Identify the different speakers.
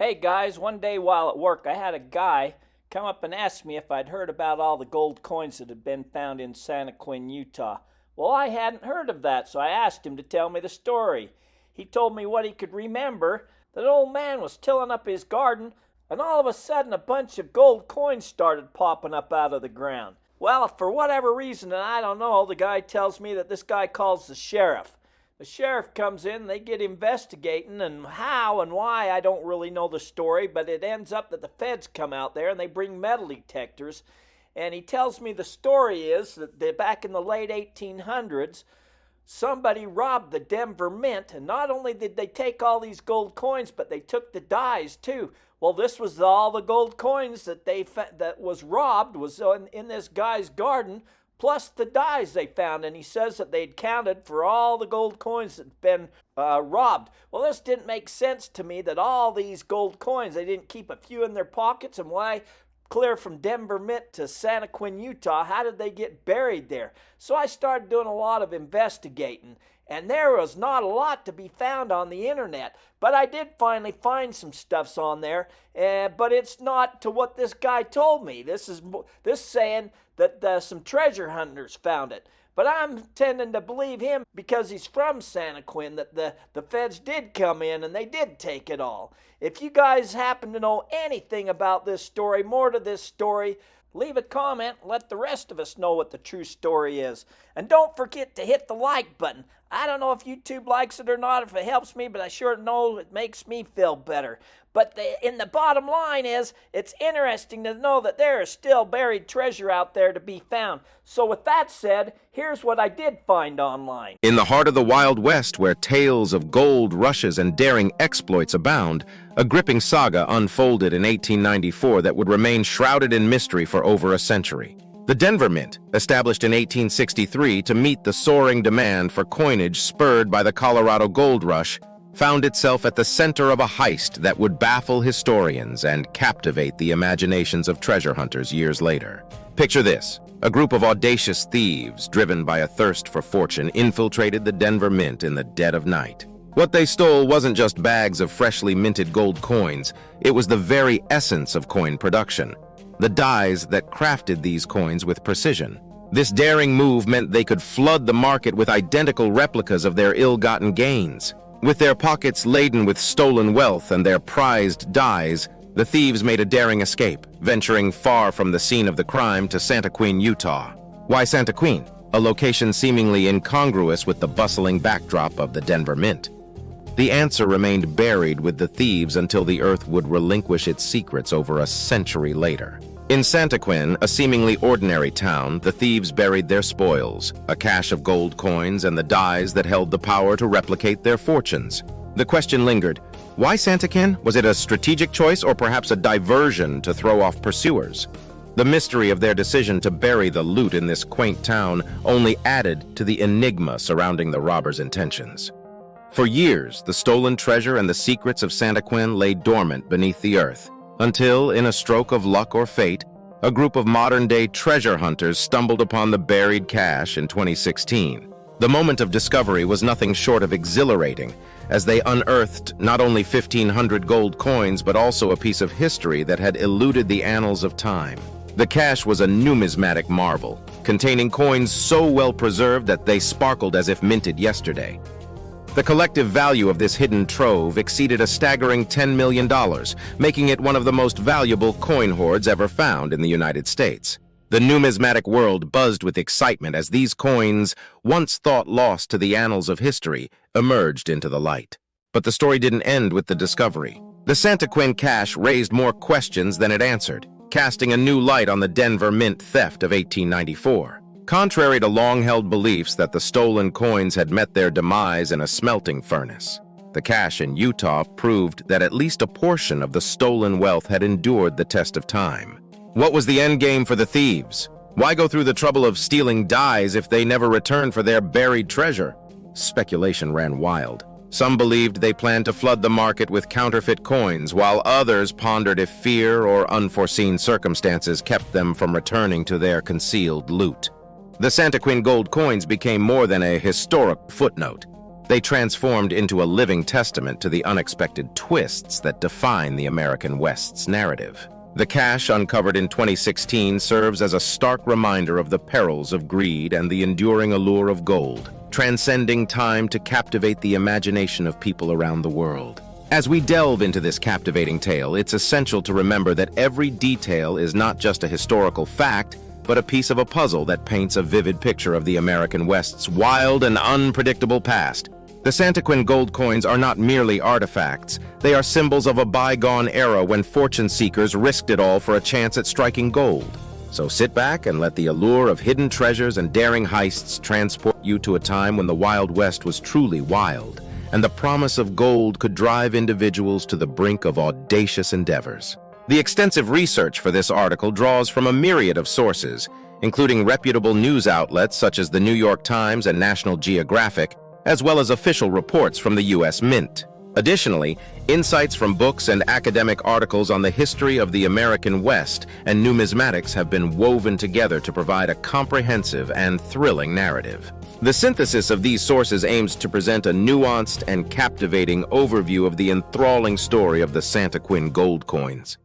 Speaker 1: Hey guys, one day while at work I had a guy come up and ask me if I'd heard about all the gold coins that had been found in Santaquin, Utah. Well, I hadn't heard of that, so I asked him to tell me the story. He told me what he could remember, that an old man was tilling up his garden, and all of a sudden a bunch of gold coins started popping up out of the ground. Well, for whatever reason, and I don't know, the guy tells me that this guy calls the sheriff. The sheriff comes in, they get investigating, and how and why, I don't really know the story, but it ends up that the feds come out there and they bring metal detectors. And he tells me the story is that back in the late 1800s, somebody robbed the Denver Mint, and not only did they take all these gold coins, but they took the dies too. Well, this was all the gold coins that was robbed was in this guy's garden, plus the dies they found, and he says that they'd counted for all the gold coins that had been robbed. Well, this didn't make sense to me, that all these gold coins, they didn't keep a few in their pockets, and why clear from Denver Mint to Santaquin, Utah, how did they get buried there? So I started doing a lot of investigating, and there was not a lot to be found on the internet, but I did finally find some stuffs on there, but it's not to what this guy told me. This saying that some treasure hunters found it. But I'm tending to believe him because he's from Santaquin, that the feds did come in and they did take it all. If you guys happen to know anything about this story, more to this story, leave a comment, let the rest of us know what the true story is. And don't forget to hit the like button. I don't know if YouTube likes it or not, if it helps me, but I sure know it makes me feel better. But in the bottom line is, it's interesting to know that there is still buried treasure out there to be found. So with that said, here's what I did find online.
Speaker 2: In the heart of the Wild West, where tales of gold rushes and daring exploits abound, a gripping saga unfolded in 1894 that would remain shrouded in mystery for over a century. The Denver Mint, established in 1863 to meet the soaring demand for coinage spurred by the Colorado Gold Rush, found itself at the center of a heist that would baffle historians and captivate the imaginations of treasure hunters years later. Picture this: a group of audacious thieves, driven by a thirst for fortune, infiltrated the Denver Mint in the dead of night. What they stole wasn't just bags of freshly minted gold coins, it was the very essence of coin production, the dies that crafted these coins with precision. This daring move meant they could flood the market with identical replicas of their ill-gotten gains. With their pockets laden with stolen wealth and their prized dies, the thieves made a daring escape, venturing far from the scene of the crime to Santaquin, Utah. Why Santaquin? A location seemingly incongruous with the bustling backdrop of the Denver Mint. The answer remained buried with the thieves until the earth would relinquish its secrets over a century later. In Santaquin, a seemingly ordinary town, the thieves buried their spoils, a cache of gold coins and the dies that held the power to replicate their fortunes. The question lingered: why Santaquin? Was it a strategic choice or perhaps a diversion to throw off pursuers? The mystery of their decision to bury the loot in this quaint town only added to the enigma surrounding the robbers' intentions. For years, the stolen treasure and the secrets of Santaquin lay dormant beneath the earth, until, in a stroke of luck or fate, a group of modern-day treasure hunters stumbled upon the buried cache in 2016. The moment of discovery was nothing short of exhilarating, as they unearthed not only 1,500 gold coins but also a piece of history that had eluded the annals of time. The cache was a numismatic marvel, containing coins so well preserved that they sparkled as if minted yesterday. The collective value of this hidden trove exceeded a staggering $10 million, making it one of the most valuable coin hoards ever found in the United States. The numismatic world buzzed with excitement as these coins, once thought lost to the annals of history, emerged into the light. But the story didn't end with the discovery. The Santaquin cache raised more questions than it answered, casting a new light on the Denver Mint theft of 1894. Contrary to long-held beliefs that the stolen coins had met their demise in a smelting furnace, the cache in Utah proved that at least a portion of the stolen wealth had endured the test of time. What was the end game for the thieves? Why go through the trouble of stealing dies if they never returned for their buried treasure? Speculation ran wild. Some believed they planned to flood the market with counterfeit coins, while others pondered if fear or unforeseen circumstances kept them from returning to their concealed loot. The Santaquin gold coins became more than a historic footnote. They transformed into a living testament to the unexpected twists that define the American West's narrative. The cache uncovered in 2016 serves as a stark reminder of the perils of greed and the enduring allure of gold, transcending time to captivate the imagination of people around the world. As we delve into this captivating tale, it's essential to remember that every detail is not just a historical fact, but a piece of a puzzle that paints a vivid picture of the American West's wild and unpredictable past. The Santaquin gold coins are not merely artifacts. They are symbols of a bygone era when fortune seekers risked it all for a chance at striking gold. So sit back and let the allure of hidden treasures and daring heists transport you to a time when the Wild West was truly wild, and the promise of gold could drive individuals to the brink of audacious endeavors. The extensive research for this article draws from a myriad of sources, including reputable news outlets such as the New York Times and National Geographic, as well as official reports from the U.S. Mint. Additionally, insights from books and academic articles on the history of the American West and numismatics have been woven together to provide a comprehensive and thrilling narrative. The synthesis of these sources aims to present a nuanced and captivating overview of the enthralling story of the Santaquin gold coins.